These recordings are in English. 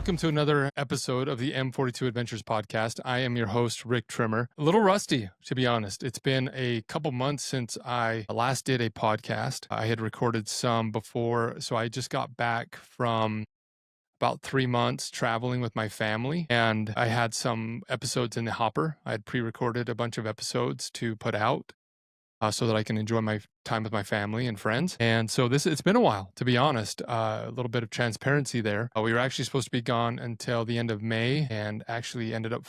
welcome to another episode of the M42 Adventures podcast. I am your host, Rick Trimmer. A little rusty, to be honest. It's been a couple months since I last did a podcast. I had recorded some before, so I just got back from about 3 months traveling with my family, and I had some episodes in the hopper. I had pre-recorded a bunch of episodes to put out. So that I can enjoy my time with my family and friends. And so it's been a while, to be honest. A little bit of transparency there. We were actually supposed to be gone until the end of May and actually ended up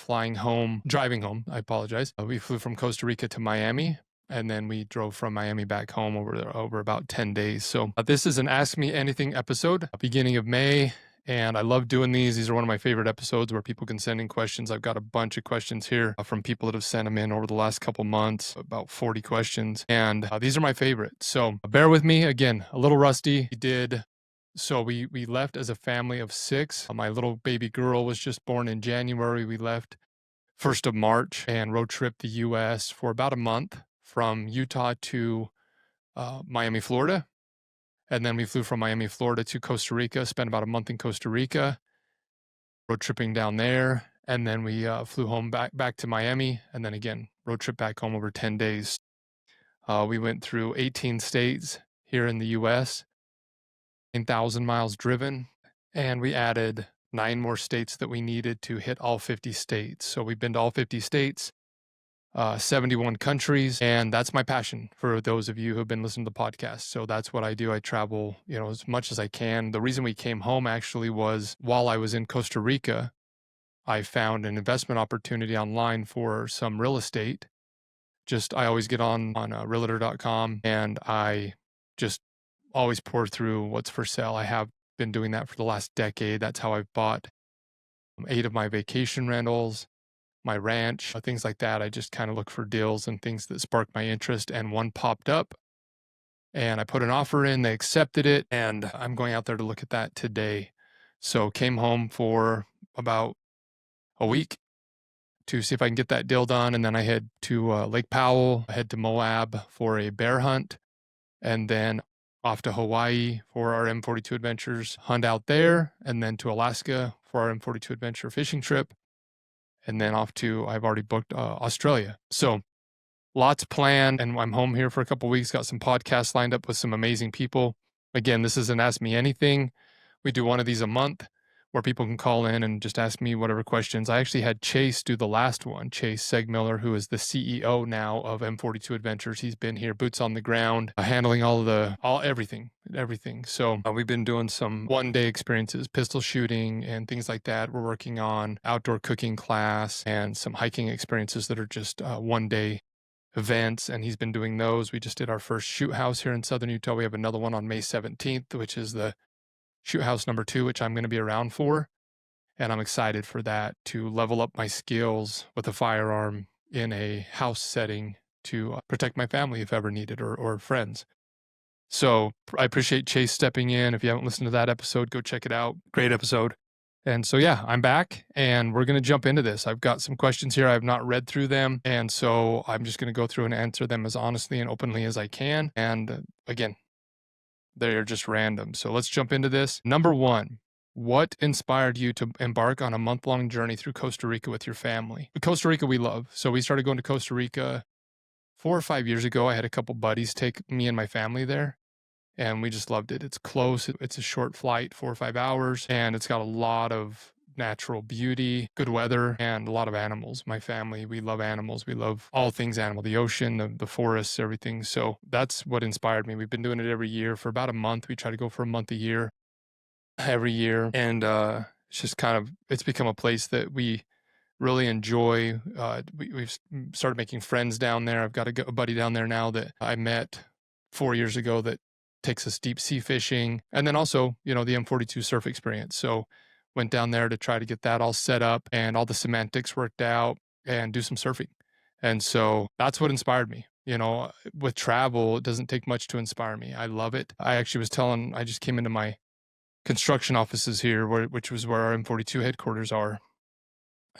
driving home. I apologize. We flew from Costa Rica to Miami. And then we drove from Miami back home over about 10 days. So this is an Ask Me Anything episode, beginning of May. And I love doing these. These are one of my favorite episodes where people can send in questions. I've got a bunch of questions here from people that have sent them in over the last couple months, about 40 questions. And these are my favorites. So bear with me. Again, a little rusty. We left as a family of 6. My little baby girl was just born in January. We left 1st of March and road tripped the U.S. for about a month from Utah to Miami, Florida. And then we flew from Miami, Florida to Costa Rica, spent about a month in Costa Rica, road tripping down there. And then we flew home back to Miami. And then again, road trip back home over 10 days. We went through 18 states here in the U.S., 9,000 miles driven. And we added 9 more states that we needed to hit all 50 states. So we've been to all 50 states. 71 countries, and that's my passion for those of you who have been listening to the podcast. So that's what I do. I travel, as much as I can. The reason we came home actually was while I was in Costa Rica, I found an investment opportunity online for some real estate. I always get on realtor.com and I just always pour through what's for sale. I have been doing that for the last decade. That's how I've bought 8 of my vacation rentals, my ranch, things like that. I just kind of look for deals and things that spark my interest. And one popped up and I put an offer in, they accepted it. And I'm going out there to look at that today. So came home for about a week to see if I can get that deal done. And then I head to Lake Powell, I head to Moab for a bear hunt, and then off to Hawaii for our M42 Adventures hunt out there, and then to Alaska for our M42 Adventure fishing trip. And then I've already booked Australia. So lots planned, and I'm home here for a couple weeks, got some podcasts lined up with some amazing people. Again, this isn't Ask Me Anything. We do one of these a month where people can call in and just ask me whatever questions. I actually had Chase do the last one, Chase Segmiller, who is the CEO now of M42 Adventures. He's been here, boots on the ground, handling everything. So we've been doing some one-day experiences, pistol shooting and things like that. We're working on outdoor cooking class and some hiking experiences that are just one-day events, and he's been doing those. We just did our first shoot house here in Southern Utah. We have another one on May 17th, which is the shoot house number 2, which I'm going to be around for. And I'm excited for that, to level up my skills with a firearm in a house setting to protect my family if ever needed, or friends. So I appreciate Chase stepping in. If you haven't listened to that episode, go check it out. Great episode. And so, yeah, I'm back and we're going to jump into this. I've got some questions here. I've not read through them. And so I'm just going to go through and answer them as honestly and openly as I can. And again, they're just random. So let's jump into this. Number 1, what inspired you to embark on a month-long journey through Costa Rica with your family? Costa Rica we love. So we started going to Costa Rica 4 or 5 years ago. I had a couple buddies take me and my family there, and we just loved it. It's close. It's a short flight, 4 or 5 hours, and it's got a lot of natural beauty, good weather, and a lot of animals. My family, we love animals. We love all things animal, the ocean, the forests, everything. So that's what inspired me. We've been doing it every year for about a month. We try to go for a month a year, every year. And it's just it's become a place that we really enjoy. We've started making friends down there. I've got a buddy down there now that I met 4 years ago that takes us deep sea fishing. And then also, the M42 surf experience. So went down there to try to get that all set up and all the semantics worked out and do some surfing. And so that's what inspired me. With travel, it doesn't take much to inspire me. I love it. I just came into my construction offices here, which was where our M42 headquarters are.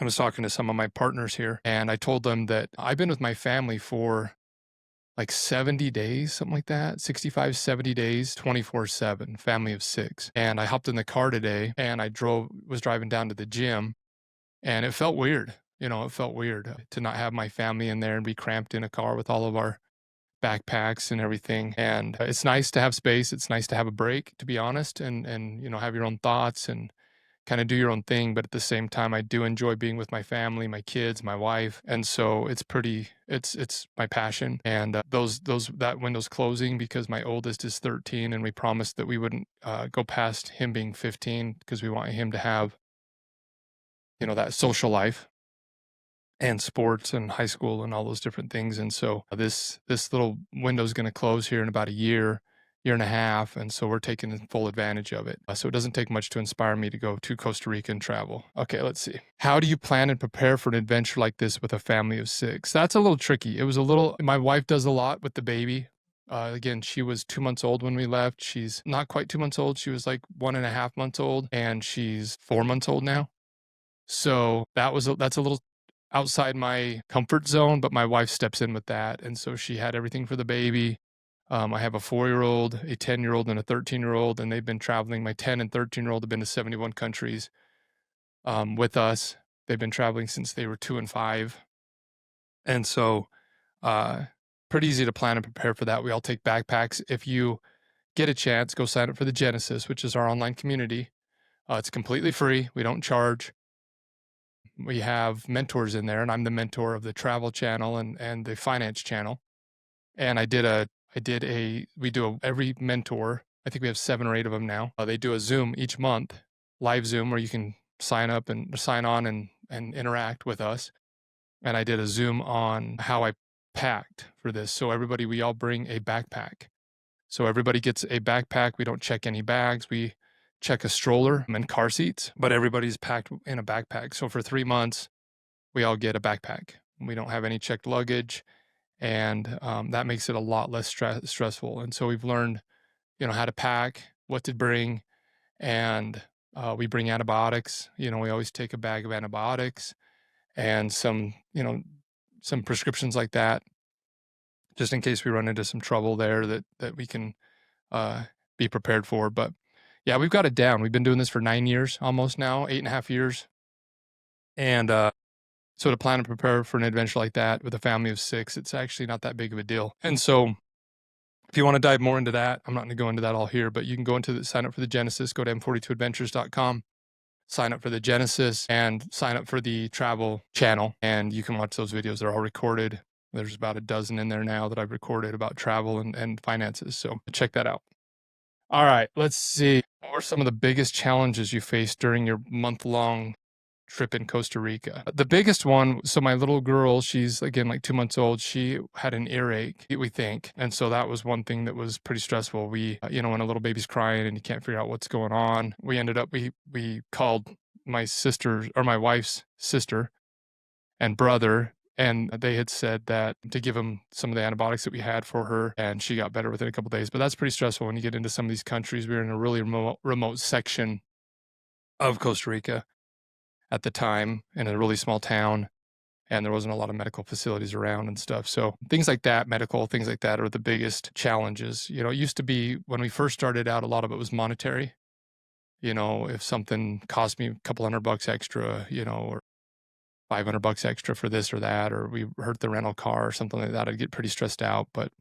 I was talking to some of my partners here, and I told them that I've been with my family for like 70 days, something like that, 65, 70 days, 24/7, family of 6. And I hopped in the car today and was driving down to the gym, and it felt weird. It felt weird to not have my family in there and be cramped in a car with all of our backpacks and everything. And it's nice to have space. It's nice to have a break, to be honest, and have your own thoughts and kind of do your own thing. But at the same time, I do enjoy being with my family, my kids, my wife, and so it's my passion. And that window's closing because my oldest is 13, and we promised that we wouldn't go past him being 15 because we want him to have that social life and sports and high school and all those different things. And so this little window is going to close here in about a year and a half, and so we're taking full advantage of it. So it doesn't take much to inspire me to go to Costa Rica and travel. Okay, let's see. How do you plan and prepare for an adventure like this with a family of 6? That's a little tricky. My wife does a lot with the baby. Again, she was 2 months old when we left. She's not quite 2 months old. She was like 1.5 months old, and she's 4 months old now. So that's a little outside my comfort zone, but my wife steps in with that. And so she had everything for the baby. I have a 4-year-old, a 10-year-old, and a 13-year-old, and they've been traveling. My 10 and 13-year-old have been to 71 countries with us. They've been traveling since they were 2 and 5. And so pretty easy to plan and prepare for that. We all take backpacks. If you get a chance, go sign up for the Genesis, which is our online community. It's completely free. We don't charge. We have mentors in there, and I'm the mentor of the travel channel and the finance channel. And every mentor, I think we have 7 or 8 of them now. They do a Zoom each month, live Zoom, where you can sign on and interact with us. And I did a Zoom on how I packed for this. So we all bring a backpack. So everybody gets a backpack. We don't check any bags. We check a stroller and car seats, but everybody's packed in a backpack. So for 3 months, we all get a backpack. We don't have any checked luggage, and that makes it a lot less stressful. And so we've learned, how to pack, what to bring, and we bring antibiotics. We always take a bag of antibiotics and some prescriptions like that, just in case we run into some trouble there that we can be prepared for. But yeah, we've got it down. We've been doing this for 9 years, almost now, 8.5 years. And so to plan and prepare for an adventure like that with a family of 6, it's actually not that big of a deal. And so if you want to dive more into that, I'm not going to go into that all here, but you can go sign up for the Genesis, go to m42adventures.com, sign up for the Genesis, and sign up for the travel channel. And you can watch those videos. They're all recorded. There's about a dozen in there now that I've recorded about travel and finances. So check that out. All right, let's see. What were some of the biggest challenges you faced during your month-long trip in Costa Rica? The biggest one, so my little girl, she's again like 2 months old, she had an earache, we think. And so that was one thing that was pretty stressful. When a little baby's crying and you can't figure out what's going on, we called my sister, or my wife's sister and brother, and they had said that to give them some of the antibiotics that we had for her, and she got better within a couple of days. But that's pretty stressful when you get into some of these countries. We were in a really remote section of Costa Rica at the time, in a really small town, and there wasn't a lot of medical facilities around and stuff. So things like that, things like that are the biggest challenges. It used to be, when we first started out, a lot of it was monetary. If something cost me a couple $100 extra, or $500 extra for this or that, or we hurt the rental car or something like that, I'd get pretty stressed out. But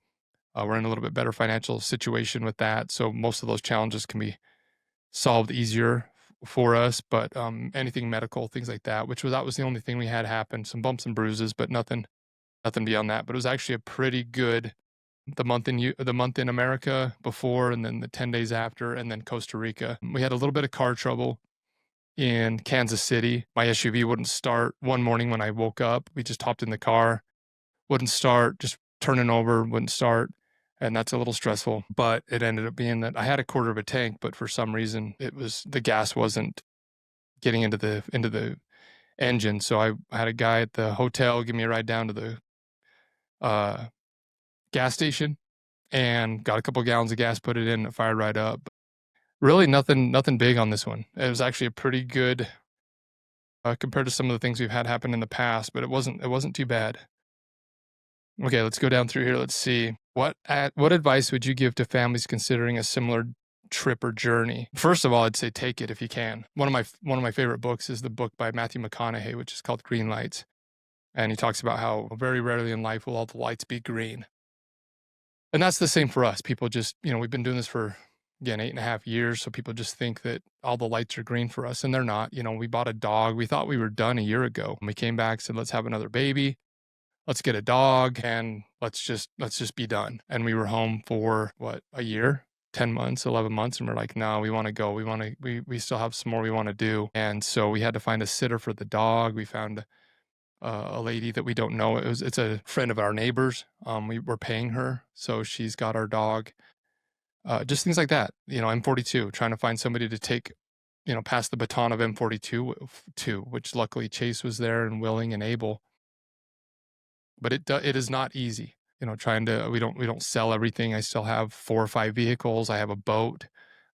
we're in a little bit better financial situation with that. So most of those challenges can be solved easier for us. But anything medical, things like that, that was the only thing we had happen, some bumps and bruises, but nothing beyond that. But it was actually a pretty good, the month in America before, and then the 10 days after, and then Costa Rica. We had a little bit of car trouble in Kansas City. My SUV wouldn't start one morning when I woke up. We just hopped in the car, wouldn't start, just turning over, wouldn't start. And that's a little stressful, but it ended up being that I had a quarter of a tank, but for some reason the gas wasn't getting into the engine. So I had a guy at the hotel give me a ride down to the gas station and got a couple gallons of gas, put it in, and it fired right up. Really nothing big on this one. It was actually a pretty good, compared to some of the things we've had happen in the past, but it wasn't too bad. Okay, let's go down through here. Let's see. What advice would you give to families considering a similar trip or journey? First of all, I'd say take it if you can. One of my favorite books is the book by Matthew McConaughey, which is called Green Lights, and he talks about how very rarely in life will all the lights be green. And that's the same for us. People just, we've been doing this for, again, 8.5 years. So people just think that all the lights are green for us, and they're not. We bought a dog. We thought we were done a year ago. And we came back, said, let's have another baby. Let's get a dog, and let's just be done. And we were home for what, a year, 10 months, 11 months. And we're like, no, we want to go. We still have some more we want to do. And so we had to find a sitter for the dog. We found a lady that we don't know. It's a friend of our neighbors. We were paying her, so she's got our dog. Just things like that. M42, trying to find somebody to take, pass the baton of M42 to, which luckily Chase was there and willing and able. But it is not easy. Trying to we don't sell everything. I still have 4 or 5 vehicles. I have a boat.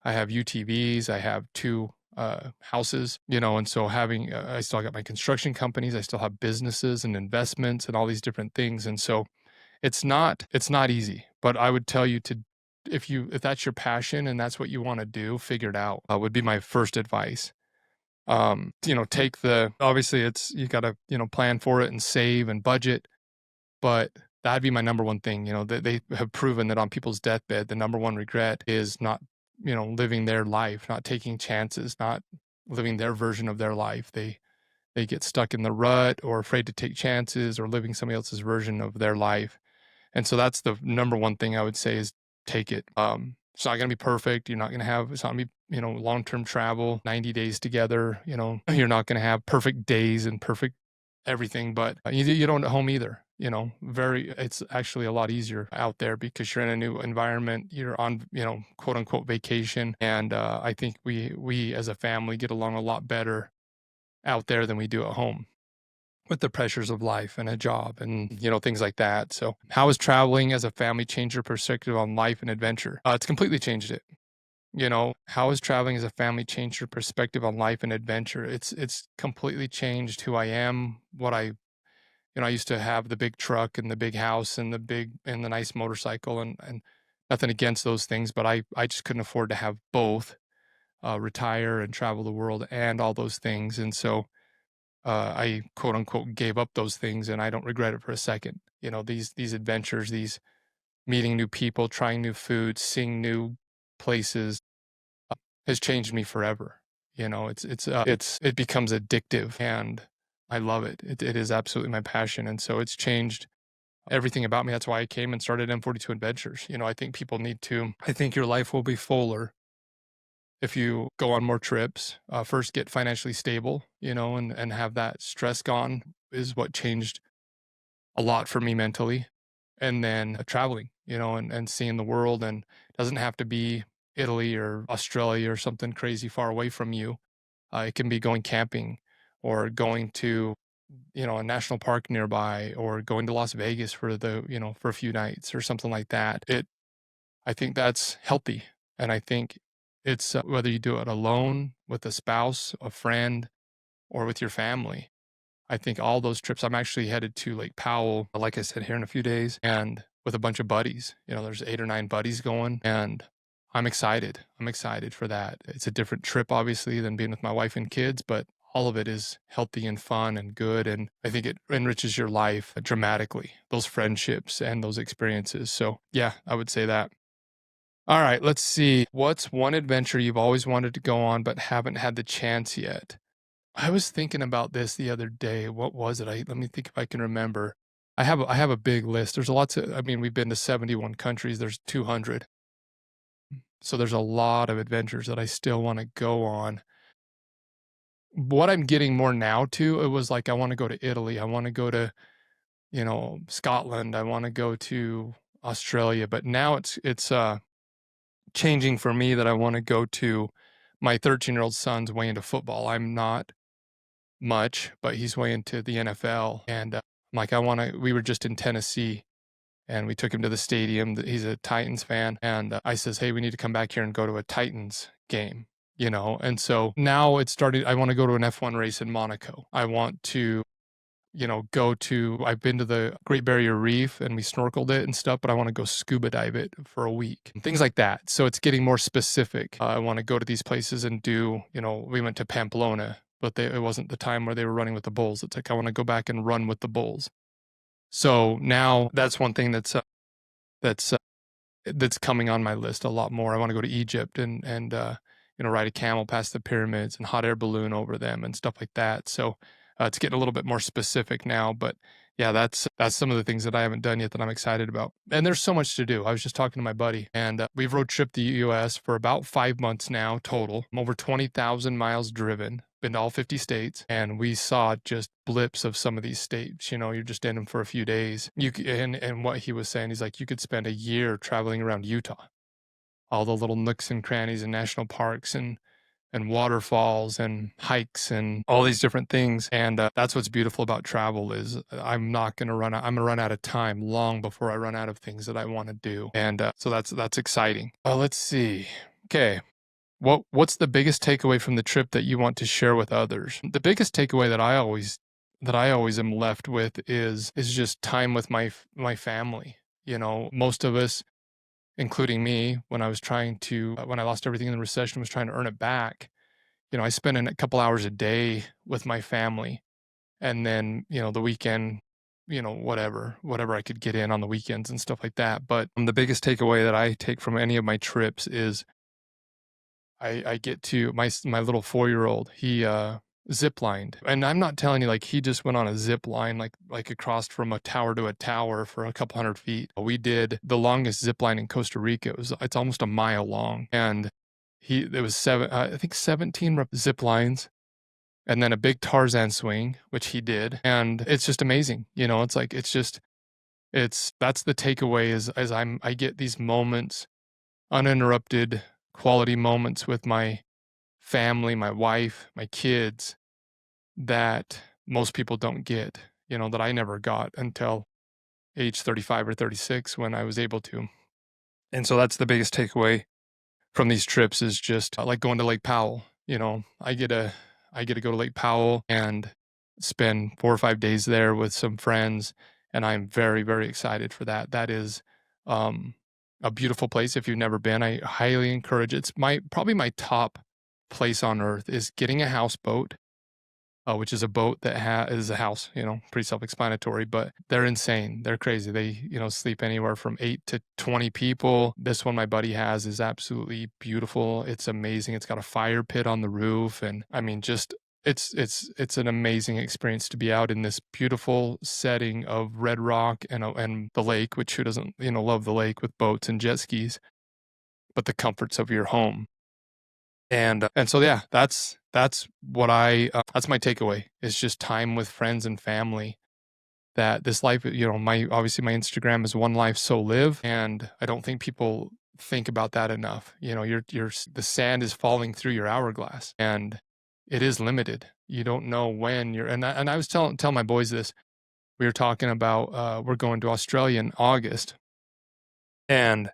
I have UTVs. I have 2 houses, and so I still got my construction companies. I still have businesses and investments and all these different things. And so it's not easy, but I would tell you if that's your passion and that's what you want to do, figure it out, would be my first advice. Obviously you got to, plan for it and save and budget, but that'd be my number one thing. They have proven that on people's deathbed, the number one regret is not, living their life, not taking chances, not living their version of their life. They get stuck in the rut or afraid to take chances or living somebody else's version of their life. And so that's the number one thing I would say is take it. It's not going to be perfect. It's not going to be, long-term travel, 90 days together. You're not going to have perfect days and perfect everything, but you don't at home either. It's actually a lot easier out there because you're in a new environment. You're on, quote unquote vacation. And I think we as a family get along a lot better out there than we do at home with the pressures of life and a job and, things like that. So how has traveling as a family changed your perspective on life and adventure? It's completely changed it. How has traveling as a family changed your perspective on life and adventure? It's completely changed who I am, I used to have the big truck and the big house and the nice motorcycle and nothing against those things, but I just couldn't afford to have both, retire and travel the world and all those things. And so, I quote unquote gave up those things, and I don't regret it for a second. These adventures, these meeting new people, trying new foods, seeing new places, has changed me forever. It becomes addictive, and I love it. It is absolutely my passion. And so it's changed everything about me. That's why I came and started M42 Adventures. I think I think your life will be fuller if you go on more trips. First get financially stable, and have that stress gone is what changed a lot for me mentally. And then traveling, and seeing the world, and it doesn't have to be Italy or Australia or something crazy far away from you. It can be going camping or going to, a national park nearby, or going to Las Vegas for for a few nights or something like that. I think that's healthy. And I think it's whether you do it alone, with a spouse, a friend, or with your family. I think all those trips, I'm actually headed to Lake Powell, like I said, here in a few days, and with a bunch of buddies. There's 8 or 9 buddies going, and I'm excited. I'm excited for that. It's a different trip, obviously, than being with my wife and kids, but all of it is healthy and fun and good. And I think it enriches your life dramatically, those friendships and those experiences. So yeah, I would say that. All right, let's see. What's one adventure you've always wanted to go on but haven't had the chance yet? I was thinking about this the other day. What was it? Let me think if I can remember. I have a big list. There's lots of, we've been to 71 countries. There's 200. So there's a lot of adventures that I still want to go on. What I'm getting more now to, it was like I want to go to Italy. I want to go to, Scotland. I want to go to Australia. But now it's changing for me that I want to go to, my 13-year-old son's way into football. I'm not much, but he's way into the NFL. And I'm like, we were just in Tennessee and we took him to the stadium. He's a Titans fan. And I says, hey, we need to come back here and go to a Titans game, And so now it's started. I want to go to an F1 race in Monaco. I want to, I've been to the Great Barrier Reef and we snorkeled it and stuff, but I want to go scuba dive it for a week, and things like that. So it's getting more specific. I want to go to these places and we went to Pamplona, but it wasn't the time where they were running with the bulls. It's like, I want to go back and run with the bulls. So now that's one thing that's that's coming on my list a lot more. I want to go to Egypt and ride a camel past the pyramids and hot air balloon over them and stuff like that. So it's getting a little bit more specific now, but yeah, that's some of the things that I haven't done yet that I'm excited about. And there's so much to do. I was just talking to my buddy, and we've road tripped the U.S. for about 5 months now total. Over 20,000 miles driven. Been to all 50 states, and we saw just blips of some of these states. You're just in them for a few days. And what he was saying, he's like, you could spend a year traveling around Utah, all the little nooks and crannies and national parks and waterfalls and hikes and all these different things. And that's what's beautiful about travel is I'm not going to run out. I'm going to run out of time long before I run out of things that I want to do. And so that's exciting. Let's see. Okay. What's the biggest takeaway from the trip that you want to share with others? The biggest takeaway that I always am left with is just time with my family. Most of us, including me, when I lost everything in the recession, was trying to earn it back. I spent a couple hours a day with my family, and then, the weekend, whatever I could get in on the weekends and stuff like that. But the biggest takeaway that I take from any of my trips is I get to my little 4-year-old, he zip lined. And I'm not telling you, like, he just went on a zip line, like across from a tower to a tower for a couple hundred feet. We did the longest zip line in Costa Rica. It's almost a mile long. And there was 17 zip lines, and then a big Tarzan swing, which he did. And it's just amazing. It's like, that's the takeaway is as I get these moments, uninterrupted quality moments with my family, my wife, my kids, that most people don't get, that I never got until age 35 or 36 when I was able to. And so that's the biggest takeaway from these trips is just like going to Lake Powell. I get to go to Lake Powell and spend 4 or 5 days there with some friends, and I'm very, very excited for that. That is a beautiful place. If you've never been, I highly encourage it. It's probably my top place on earth is getting a houseboat, which is a boat that is a house, pretty self-explanatory, but they're insane. They're crazy. They, sleep anywhere from 8 to 20 people. This one my buddy has is absolutely beautiful. It's amazing. It's got a fire pit on the roof. And I mean, just it's an amazing experience to be out in this beautiful setting of red rock and the lake, which who doesn't, love the lake with boats and jet skis, but the comforts of your home. And so, yeah, that's what that's my takeaway is just time with friends and family. That this life, obviously my Instagram is one life, so live. And I don't think people think about that enough. The sand is falling through your hourglass, and it is limited. You don't know when and I was telling my boys this. We were talking about, we're going to Australia in August. And,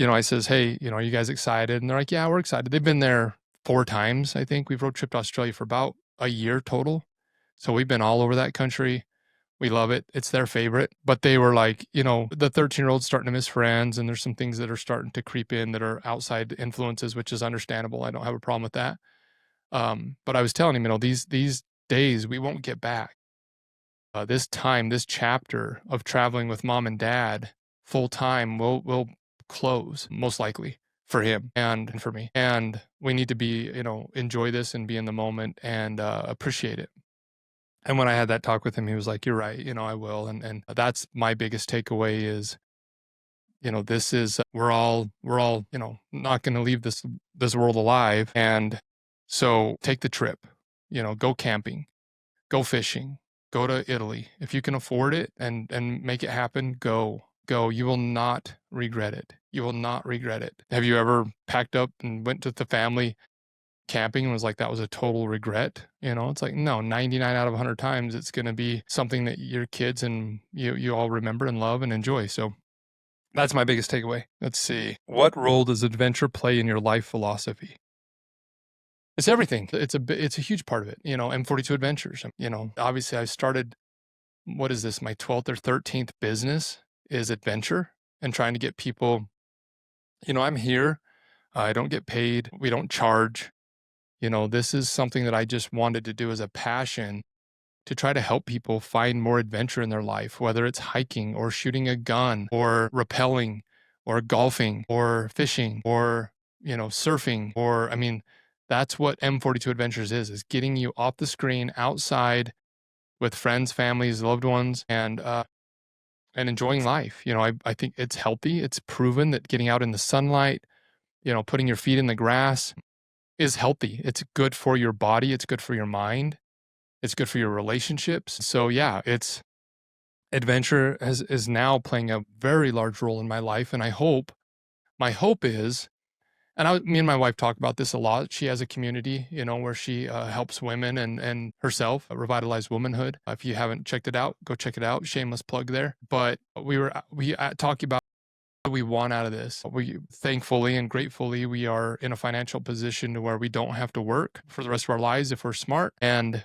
I says, hey, are you guys excited? And they're like, yeah, we're excited. They've been there 4 times. I think we've road tripped to Australia for about a year total. So we've been all over that country. We love it. It's their favorite. But they were like, the 13-year-old's starting to miss friends, and there's some things that are starting to creep in that are outside influences, which is understandable. I don't have a problem with that. But I was telling him, these days we won't get back. This chapter of traveling with mom and dad full time will close most likely for him and for me. And we need to be, enjoy this and be in the moment and appreciate it. And when I had that talk with him, he was like, you're right, I will. And that's my biggest takeaway is, this is, we're all, not going to leave this world alive. And so take the trip, go camping, go fishing, go to Italy. If you can afford it and make it happen, go. You will not regret it. You will not regret it. Have you ever packed up and went to the family camping and was like, that was a total regret? It's like, no, 99 out of 100 times it's going to be something that your kids and you all remember and love and enjoy. So that's my biggest takeaway. Let's see. What role does adventure play in your life philosophy? It's everything. It's a huge part of it. M42 Adventures. Obviously I started, what is this? My 12th or 13th business is adventure and trying to get people, I'm here. I don't get paid. We don't charge. This is something that I just wanted to do as a passion to try to help people find more adventure in their life, whether it's hiking or shooting a gun or rappelling or golfing or fishing or, surfing or, that's what M42 Adventures is getting you off the screen outside with friends, families, loved ones, and enjoying life. I think it's healthy. It's proven that getting out in the sunlight, putting your feet in the grass is healthy. It's good for your body. It's good for your mind. It's good for your relationships. So yeah, adventure is now playing a very large role in my life. And my hope is, and me and my wife talk about this a lot. She has a community, where she helps women and herself revitalize womanhood. If you haven't checked it out, go check it out. Shameless plug there. But we talk about what we want out of this. We thankfully and gratefully, we are in a financial position to where we don't have to work for the rest of our lives if we're smart. And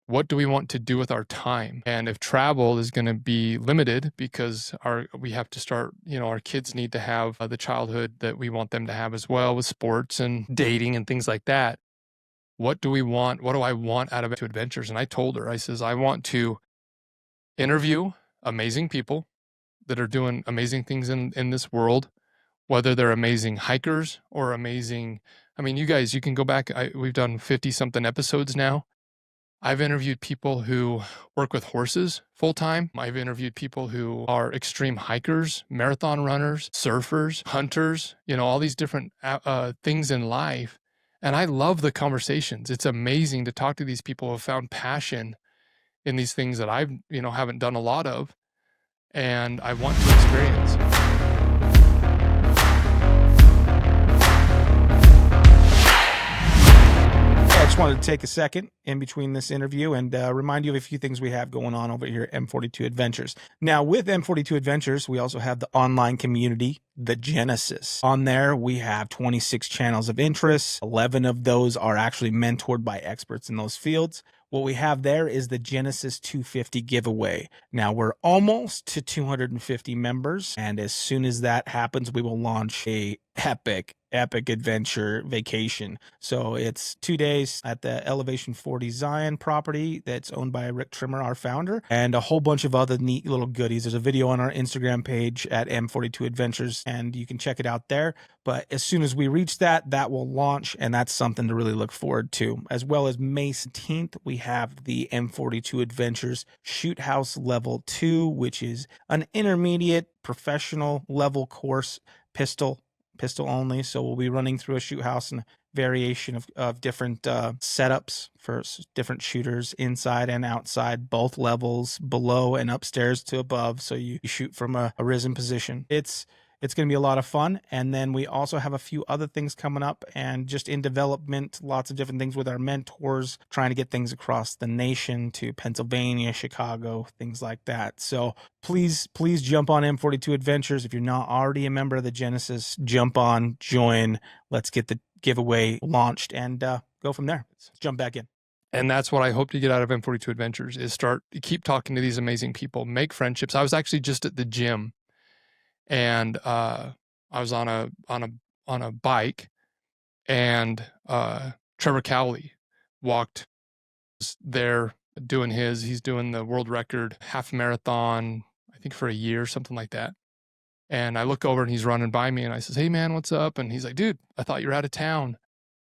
what do we want to do with our time? And if travel is going to be limited because we have to start, our kids need to have the childhood that we want them to have as well with sports and dating and things like that. What do we want? What do I want out of M42 Adventures? And I told her, I says, I want to interview amazing people that are doing amazing things in this world, whether they're amazing hikers or amazing. You guys, you can go back. We've done 50 something episodes now. I've interviewed people who work with horses full time. I've interviewed people who are extreme hikers, marathon runners, surfers, hunters, all these different things in life. And I love the conversations. It's amazing to talk to these people who have found passion in these things that I've, haven't done a lot of, and I want to experience. I just wanted to take a second in between this interview and remind you of a few things we have going on over here at M42 Adventures. Now, with M42 Adventures, we also have the online community, The Genesis. On there, we have 26 channels of interest. 11 of those are actually mentored by experts in those fields. What we have there is the Genesis 250 giveaway. Now, we're almost to 250 members, and as soon as that happens, we will launch a epic adventure vacation. So it's 2 days at the Elevation 40 Zion property that's owned by Rick Trimmer, our founder, and a whole bunch of other neat little goodies. There's a video on our Instagram page at M42 Adventures, and you can check it out there. But as soon as we reach that will launch, and that's something to really look forward to. As well as May 17th, we have the M42 Adventures Shoot House Level 2, which is an intermediate professional level course, pistol only. So we'll be running through a shoot house and variation of different setups for different shooters inside and outside, both levels, below and upstairs to above. So you shoot from a risen position. It's going to be a lot of fun. And then we also have a few other things coming up and just in development, lots of different things with our mentors, trying to get things across the nation to Pennsylvania, Chicago, things like that. So please jump on M42 Adventures. If you're not already a member of the Genesis, jump on, join. Let's get the giveaway launched and go from there. Let's jump back in. And that's what I hope to get out of M42 Adventures is keep talking to these amazing people, make friendships. I was actually just at the gym, and I was on a bike, and Trevor Cowley walked there doing he's doing the world record half marathon, I think for a year, something like that. And I look over and he's running by me, and I says, "Hey man, what's up?" And he's like, "Dude, I thought you were out of town."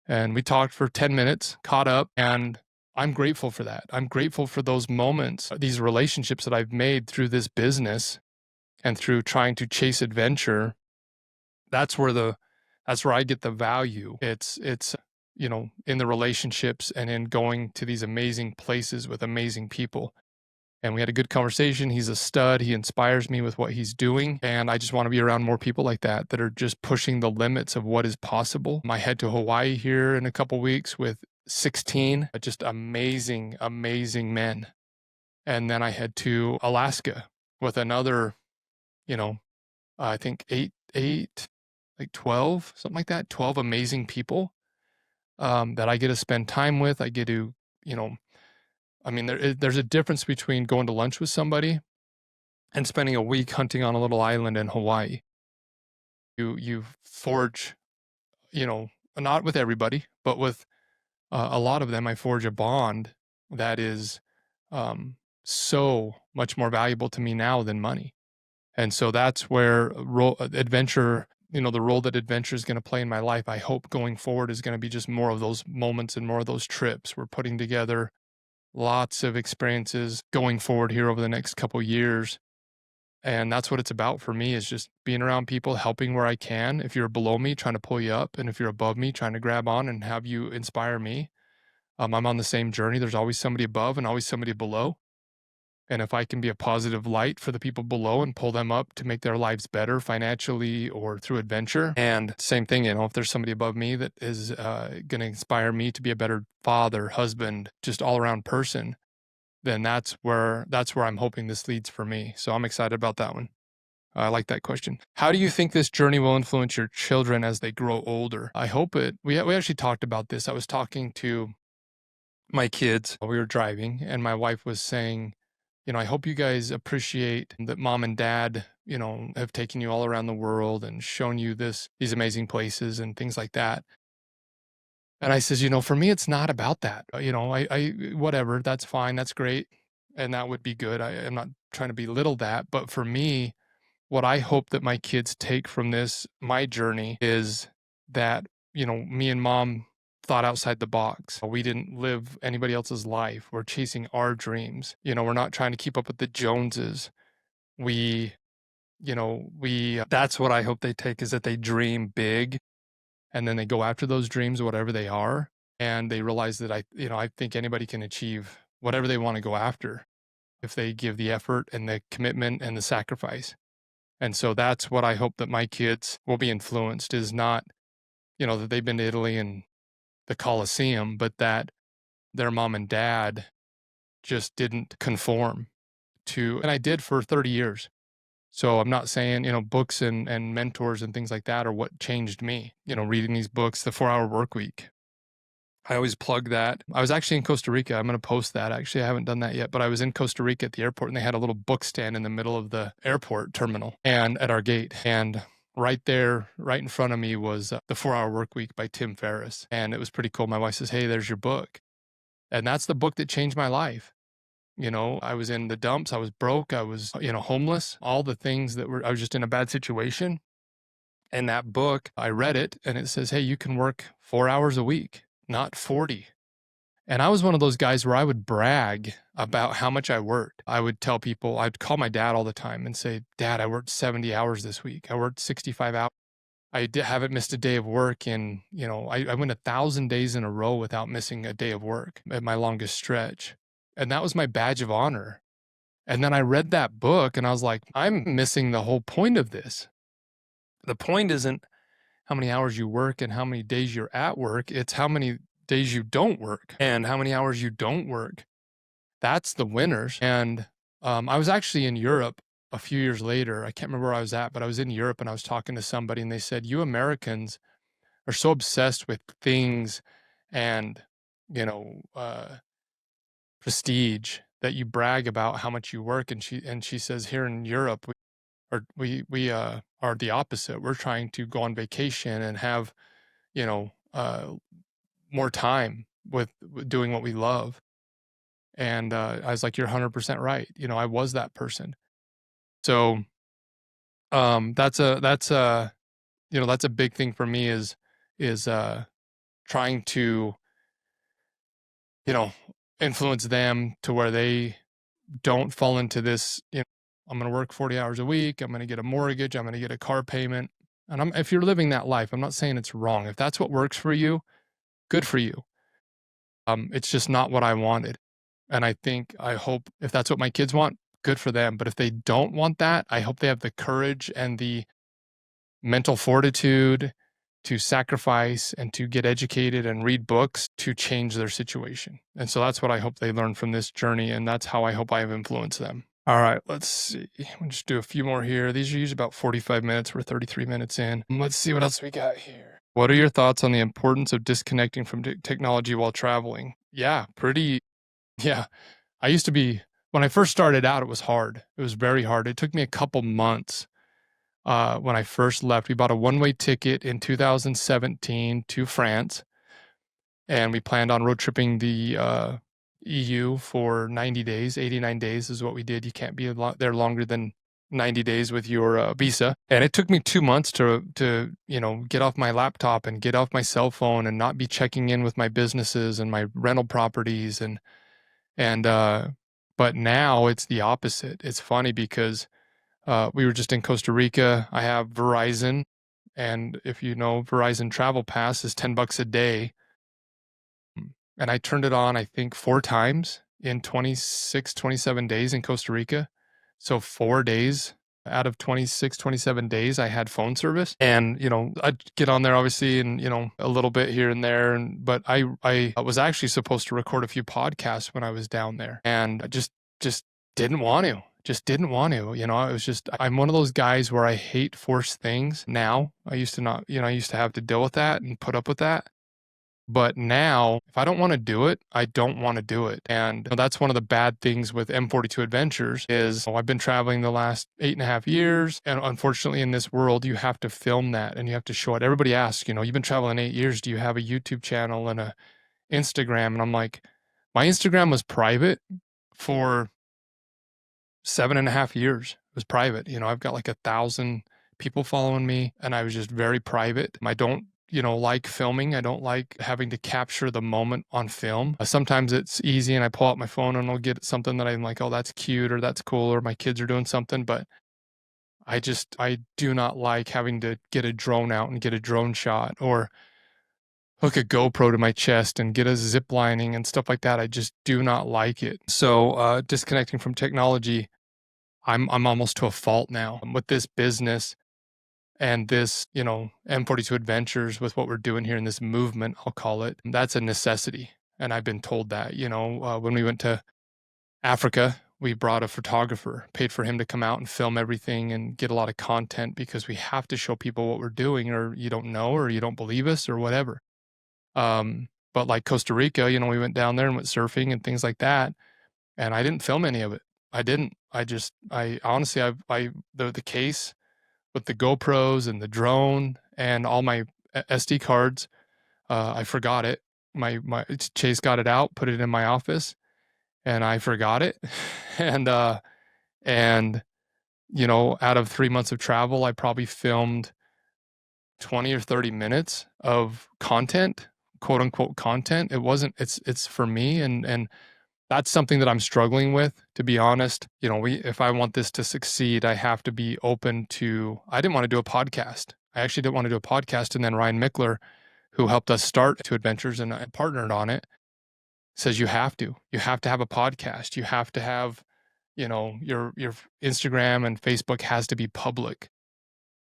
And we talked for 10 minutes, caught up, and I'm grateful for that. I'm grateful for those moments, these relationships that I've made through this business and through trying to chase adventure. That's where I get the value. It's in the relationships and in going to these amazing places with amazing people. And we had a good conversation. He's a stud. He inspires me with what he's doing. And I just want to be around more people like that are just pushing the limits of what is possible. I head to Hawaii here in a couple weeks with 16 just amazing, amazing men. And then I head to Alaska with another, I think 12, something like that, 12 amazing people that I get to spend time with. I get to, you know, I mean, there's a difference between going to lunch with somebody and spending a week hunting on a little island in Hawaii. You forge, you know, not with everybody, but with a lot of them, I forge a bond that is so much more valuable to me now than money. And so that's where adventure, the role that adventure is going to play in my life, I hope going forward is going to be just more of those moments and more of those trips. We're putting together lots of experiences going forward here over the next couple years. And that's what it's about for me, is just being around people, helping where I can. If you're below me, trying to pull you up. And if you're above me, trying to grab on and have you inspire me. I'm on the same journey. There's always somebody above and always somebody below. And if I can be a positive light for the people below and pull them up to make their lives better financially or through adventure. And same thing, if there's somebody above me that is going to inspire me to be a better father, husband, just all around person, then that's where I'm hoping this leads for me. So I'm excited about that one. I like that question. How do you think this journey will influence your children as they grow older? I hope it. We actually talked about this. I was talking to my kids while we were driving, and my wife was saying, I hope you guys appreciate that mom and dad, have taken you all around the world and shown you these amazing places and things like that. And I says, for me, it's not about that. Whatever, that's fine. That's great. And that would be good. I'm not trying to belittle that. But for me, what I hope that my kids take from my journey, is that, me and mom thought outside the box. We didn't live anybody else's life. We're chasing our dreams. We're not trying to keep up with the Joneses. That's what I hope they take, is that they dream big and then they go after those dreams, whatever they are. And they realize that I think anybody can achieve whatever they want to go after if they give the effort and the commitment and the sacrifice. And so that's what I hope that my kids will be influenced, is not, that they've been to Italy and the Colosseum, but that their mom and dad just didn't conform to, and I did for 30 years. So I'm not saying, books and mentors and things like that are what changed me, reading these books, the 4 Hour Work Week. I always plug that. I was actually in Costa Rica. I'm going to post that. Actually, I haven't done that yet, but I was in Costa Rica at the airport, and they had a little book stand in the middle of the airport terminal and at our gate. And right there, right in front of me, was the 4 Hour Work Week by Tim Ferriss. And it was pretty cool. My wife says, "Hey, there's your book." And that's the book that changed my life. I was in the dumps. I was broke. I was, homeless, all the things I was just in a bad situation. And that book, I read it, and it says, "Hey, you can work 4 hours a week, not 40. And I was one of those guys where I would brag about how much I worked. I would tell people, I'd call my dad all the time and say, "Dad, I worked 70 hours this week. I worked 65 hours. I haven't missed a day of work." And, I went 1,000 days in a row without missing a day of work at my longest stretch. And that was my badge of honor. And then I read that book and I was like, I'm missing the whole point of this. The point isn't how many hours you work and how many days you're at work. It's how many days you don't work and how many hours you don't work. That's the winners. And I was actually in Europe a few years later. I can't remember where I was at, but I was in Europe and I was talking to somebody, and they said, "You Americans are so obsessed with things and, prestige, that you brag about how much you work." And she says, "Here in Europe, we are the opposite. We're trying to go on vacation and have, you know, uh, more time with doing what we love." And I was like, "You're 100% right." I was that person. So that's a big thing for me, is trying to, influence them to where they don't fall into this, I'm going to work 40 hours a week. I'm going to get a mortgage. I'm going to get a car payment. And if you're living that life, I'm not saying it's wrong. If that's what works for you, good for you. It's just not what I wanted. And I hope if that's what my kids want, good for them. But if they don't want that, I hope they have the courage and the mental fortitude to sacrifice and to get educated and read books to change their situation. And so that's what I hope they learn from this journey. And that's how I hope I have influenced them. All right, let's see. We'll just do a few more here. These are usually about 45 minutes. We're 33 minutes in. Let's see what else we got here. What are your thoughts on the importance of disconnecting from technology while traveling? Yeah, pretty. Yeah. I used to be, when I first started out, it was hard. It was very hard. It took me a couple months when I first left. We bought a one-way ticket in 2017 to France, and we planned on road tripping the EU for 90 days. 89 days is what we did. You can't be there longer than 90 days with your visa. And it took me 2 months to get off my laptop and get off my cell phone and not be checking in with my businesses and my rental properties and but now it's the opposite. It's funny because we were just in Costa Rica. I have Verizon, and if you know, Verizon Travel Pass is $10 a day. And I turned it on, I think, 4 times in 26, 27 days in Costa Rica. So 4 days out of 26, 27 days, I had phone service. And, I'd get on there obviously and, a little bit here and there. But I was actually supposed to record a few podcasts when I was down there. And I just didn't want to. Just didn't want to. It was just, I'm one of those guys where I hate forced things now. I used to not, I used to have to deal with that and put up with that. But now, if I don't want to do it, I don't want to do it. And that's one of the bad things with M42 Adventures is I've been traveling the last 8.5 years. And unfortunately, in this world, you have to film that and you have to show it. Everybody asks, you've been traveling 8 years. Do you have a YouTube channel and a Instagram? And I'm like, my Instagram was private for 7.5 years. It was private. I've got like 1,000 people following me and I was just very private. I don't like filming. I don't like having to capture the moment on film. Sometimes it's easy and I pull out my phone and I'll get something that I'm like, oh, that's cute or that's cool or my kids are doing something. But I do not like having to get a drone out and get a drone shot or hook a GoPro to my chest and get a zip lining and stuff like that. I just do not like it. So disconnecting from technology, I'm almost to a fault now with this business. And this, M42 Adventures with what we're doing here in this movement, I'll call it, that's a necessity. And I've been told that, when we went to Africa, we brought a photographer, paid for him to come out and film everything and get a lot of content because we have to show people what we're doing or you don't know or you don't believe us or whatever. But like Costa Rica, we went down there and went surfing and things like that. And I didn't film any of it. I didn't. I honestly, the case with the GoPros and the drone and all my SD cards. I forgot it. My Chase got it out, put it in my office, and I forgot it. and out of 3 months of travel, I probably filmed 20 or 30 minutes of content, quote unquote content. It wasn't. It's for me, and that's something that I'm struggling with, to be honest. If I want this to succeed, I have to be open to, I didn't want to do a podcast. I actually didn't want to do a podcast. And then Ryan Mickler, who helped us start Two Adventures and I partnered on it, says you have to have a podcast. You have to have, your Instagram and Facebook has to be public.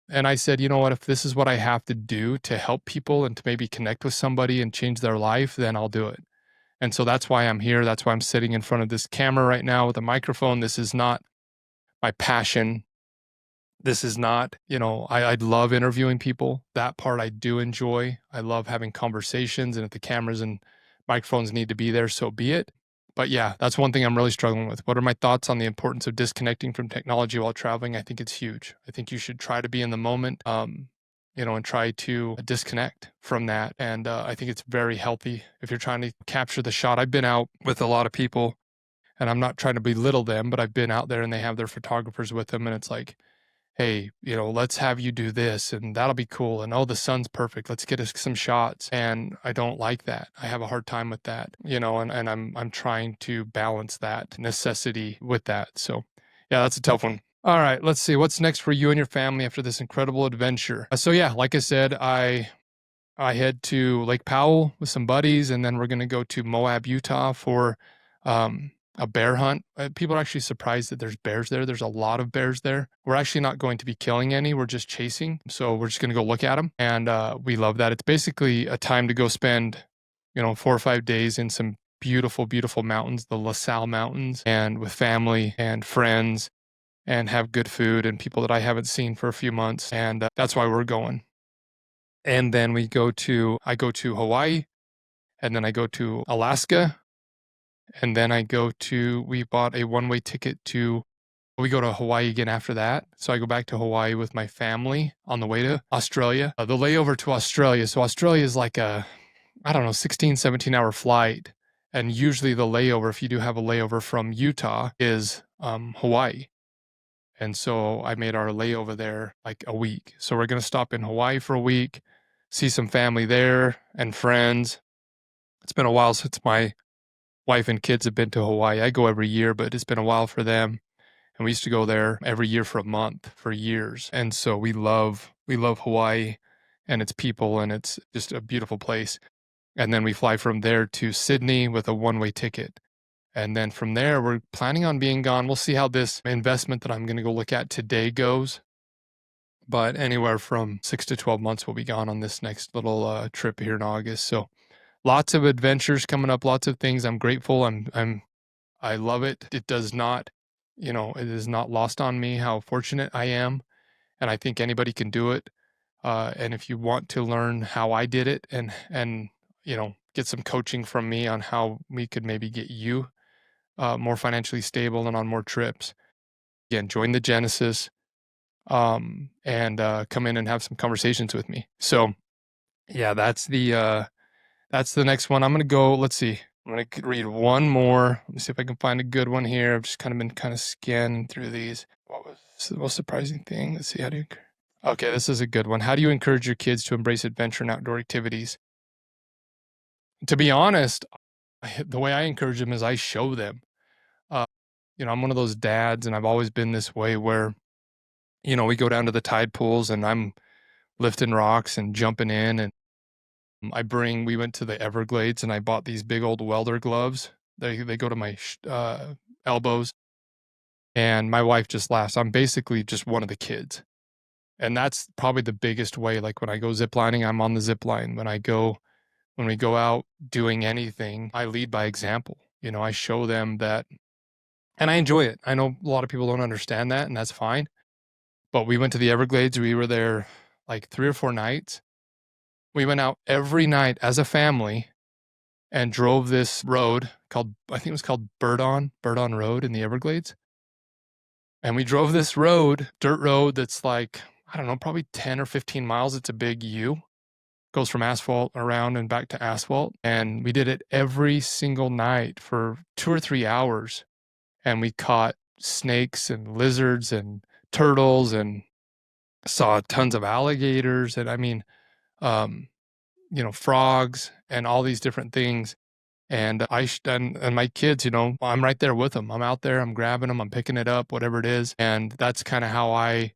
And I said, you know what, if this is what I have to do to help people and to maybe connect with somebody and change their life, then I'll do it. And so that's why I'm here. That's why I'm sitting in front of this camera right now with a microphone. This is not my passion. This is not, I love interviewing people. That part I do enjoy. I love having conversations. And if the cameras and microphones need to be there, so be it. But yeah, that's one thing I'm really struggling with. What are my thoughts on the importance of disconnecting from technology while traveling? I think it's huge. I think you should try to be in the moment. And try to disconnect from that. And I think it's very healthy if you're trying to capture the shot. I've been out with a lot of people, and I'm not trying to belittle them, but I've been out there and they have their photographers with them, and it's like, hey, let's have you do this, and that'll be cool. And oh, the sun's perfect. Let's get us some shots. And I don't like that. I have a hard time with that, and I'm trying to balance that necessity with that. So yeah, that's a tough one. All right, let's see. What's next for you and your family after this incredible adventure? So yeah, like I said, I head to Lake Powell with some buddies, and then we're going to go to Moab, Utah for a bear hunt. People are actually surprised that there's bears there. There's a lot of bears there. We're actually not going to be killing any. We're just chasing. So we're just going to go look at them. And we love that. It's basically a time to go spend, 4 or 5 days in some beautiful, beautiful mountains, the La Salle Mountains, and with family and friends, and have good food and people that I haven't seen for a few months. And that's why we're going. And then I go to Hawaii, and then I go to Alaska, and then we bought a one-way ticket we go to Hawaii again after that. So I go back to Hawaii with my family on the way to Australia. The layover to Australia. So Australia is like I don't know, 16, 17-hour flight. And usually the layover, if you do have a layover from Utah, is Hawaii. And so I made our layover there like a week. So we're going to stop in Hawaii for a week, see some family there and friends. It's been a while since my wife and kids have been to Hawaii. I go every year, but it's been a while for them. And we used to go there every year for a month for years. And so we love Hawaii and its people, and it's just a beautiful place. And then we fly from there to Sydney with a one-way ticket. And then from there, we're planning on being gone. We'll see how this investment that I'm going to go look at today goes. But anywhere from 6 to 12 months, we'll be gone on this next little trip here in August. So lots of adventures coming up, lots of things. I'm grateful. I love it. It does not, it is not lost on me how fortunate I am. And I think anybody can do it. And if you want to learn how I did it and get some coaching from me on how we could maybe get you more financially stable and on more trips, again, join the Genesis and come in and have some conversations with me. So yeah, that's the next one. I'm going to go, let's see. I'm going to read one more. Let me see if I can find a good one here. I've just been scanning through these. What was the most surprising thing? Let's see. Okay, this is a good one. How do you encourage your kids to embrace adventure and outdoor activities? To be honest, the way I encourage them is I show them. I'm one of those dads, and I've always been this way where, we go down to the tide pools and I'm lifting rocks and jumping in, and we went to the Everglades and I bought these big old welder gloves. They go to my elbows, and my wife just laughs. I'm basically just one of the kids. And that's probably the biggest way. Like when I go ziplining, I'm on the zip line. When we go out doing anything, I lead by example. I show them that, and I enjoy it. I know a lot of people don't understand that, and that's fine. But we went to the Everglades. We were there like 3 or 4 nights. We went out every night as a family and drove this road I think it was called Birdon Road in the Everglades. And we drove this dirt road that's like, I don't know, probably 10 or 15 miles. It's a big U. Goes from asphalt around and back to asphalt. And we did it every single night for 2 or 3 hours. And we caught snakes and lizards and turtles and saw tons of alligators. And I mean, frogs and all these different things. And and my kids, I'm right there with them. I'm out there, I'm grabbing them, I'm picking it up, whatever it is. And that's kind of how I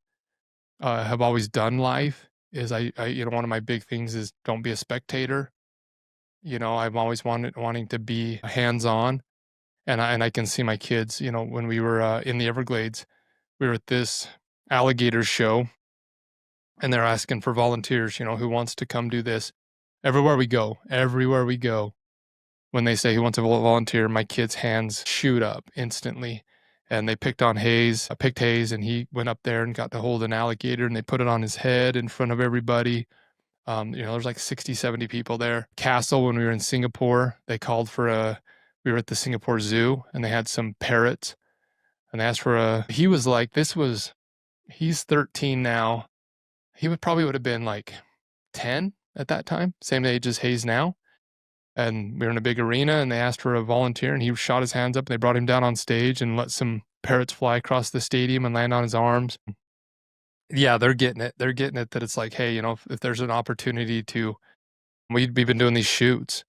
have always done life. Is one of my big things is don't be a spectator. I'm always wanting to be hands-on. And I can see my kids, when we were in the Everglades, we were at this alligator show, and they're asking for volunteers, who wants to come do this. Everywhere we go, when they say who wants to volunteer, my kids' hands shoot up instantly. And they picked Hayes, and he went up there and got to hold an alligator, and they put it on his head in front of everybody. There's like 60, 70 people there. Castle, when we were in Singapore, we were at the Singapore Zoo, and they had some parrots, and they asked for he was like, he's 13 now. He would have been like 10 at that time, same age as Hayes now. And we were in a big arena, and they asked for a volunteer, and he shot his hands up, and they brought him down on stage and let some parrots fly across the stadium and land on his arms. Yeah, they're getting it. They're getting it that it's like, hey, if there's an opportunity we've been doing these shoots,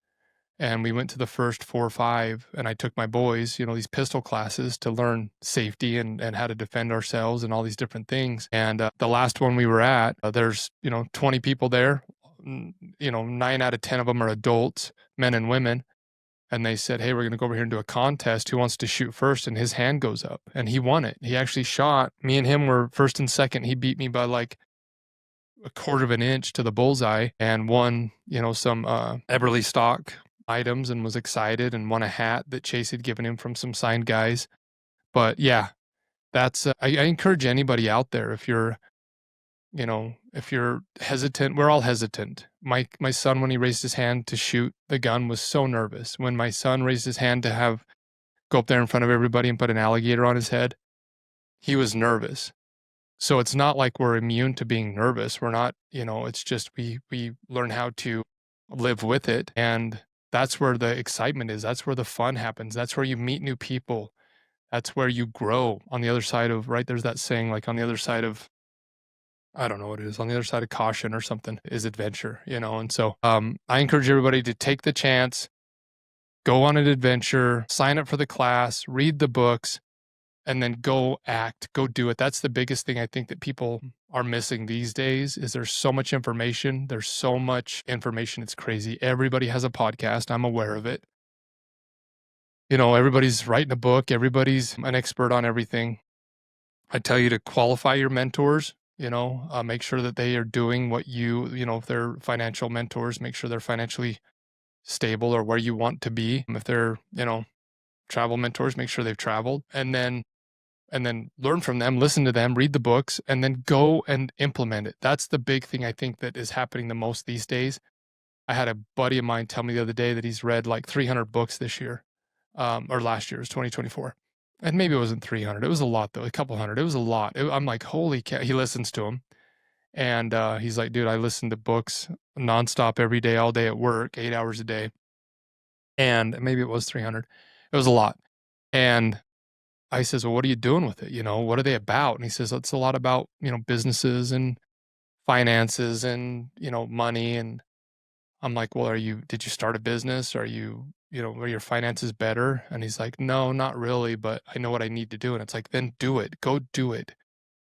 and we went to the first 4 or 5, and I took my boys, these pistol classes to learn safety and how to defend ourselves and all these different things. And the last one we were at, there's, 20 people there. 9 out of 10 of them are adults, men and women. And they said, hey, we're going to go over here and do a contest. Who wants to shoot first? And his hand goes up, and he won it. He actually shot. Me and him were first and second. He beat me by like a quarter of an inch to the bullseye, and won, some Eberly stock items, and was excited, and won a hat that Chase had given him from some signed guys. But yeah, that's I encourage anybody out there, if you're if you're hesitant, we're all hesitant. My son, when he raised his hand to shoot the gun, was so nervous. When my son raised his hand to go up there in front of everybody and put an alligator on his head, he was nervous. So it's not like we're immune to being nervous. We're not, it's just we learn how to live with it. And that's where the excitement is. That's where the fun happens. That's where you meet new people. That's where you grow on the other side of, right? There's that saying, like, on the other side of, I don't know what it is, on the other side of caution or something is adventure, And so I encourage everybody to take the chance, go on an adventure, sign up for the class, read the books, and then go act, go do it. That's the biggest thing I think that people are missing these days is there's so much information. There's so much information. It's crazy. Everybody has a podcast. I'm aware of it. Everybody's writing a book. Everybody's an expert on everything. I tell you to qualify your mentors, make sure that they are doing what if they're financial mentors, make sure they're financially stable or where you want to be. If they're, travel mentors, make sure they've traveled, and then learn from them, listen to them, read the books, and then go and implement it. That's the big thing I think that is happening the most these days. I had a buddy of mine tell me the other day that he's read like 300 books this year, or last year, it was 2024. And maybe it wasn't 300. It was a lot though, a couple hundred. It was a lot. I'm like, holy cow. He listens to them. And he's like, dude, I listen to books nonstop every day, all day at work, 8 hours a day. And maybe it was 300. It was a lot. And I says, well, what are you doing with it? What are they about? And he says, it's a lot about, businesses and finances and, money. And I'm like, well, did you start a business? Are your finances better? And he's like, no, not really, but I know what I need to do. And it's like, then do it. Go do it.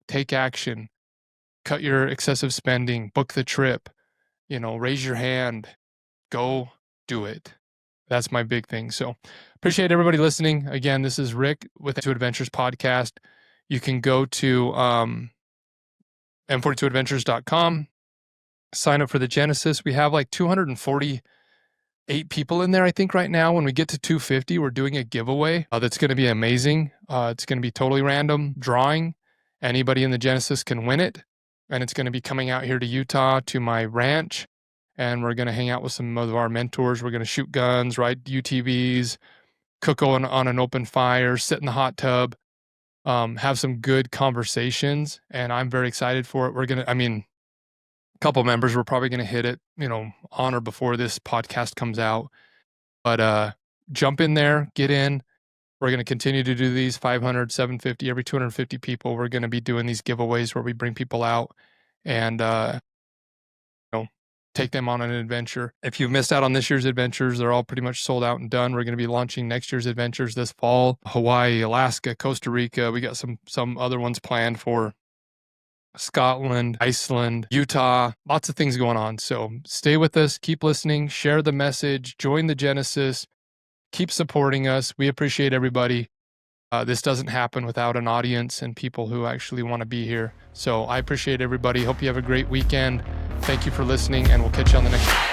Take action. Cut your excessive spending. Book the trip. Raise your hand. Go do it. That's my big thing. So appreciate everybody listening. Again, this is Rick with M42 Adventures podcast. You can go to m42adventures.com, sign up for the Genesis. We have like 248 people in there, I think, right now. When we get to 250, we're doing a giveaway that's going to be amazing. It's going to be totally random drawing. Anybody in the Genesis can win it. And it's going to be coming out here to Utah to my ranch. And we're going to hang out with some of our mentors. We're going to shoot guns, ride UTVs, cook on an open fire, sit in the hot tub, have some good conversations. And I'm very excited for it. A couple members, we're probably going to hit it, on or before this podcast comes out. But jump in there, get in. We're going to continue to do these 500, 750, every 250 people. We're going to be doing these giveaways where we bring people out and, take them on an adventure. If you've missed out on this year's adventures, they're all pretty much sold out and done. We're going to be launching next year's adventures this fall. Hawaii, Alaska, Costa Rica. We got some other ones planned for Scotland, Iceland, Utah, lots of things going on. So stay with us, keep listening, share the message, join the Genesis, keep supporting us. We appreciate everybody. This doesn't happen without an audience and people who actually want to be here. So I appreciate everybody. Hope you have a great weekend. Thank you for listening, and we'll catch you on the next one.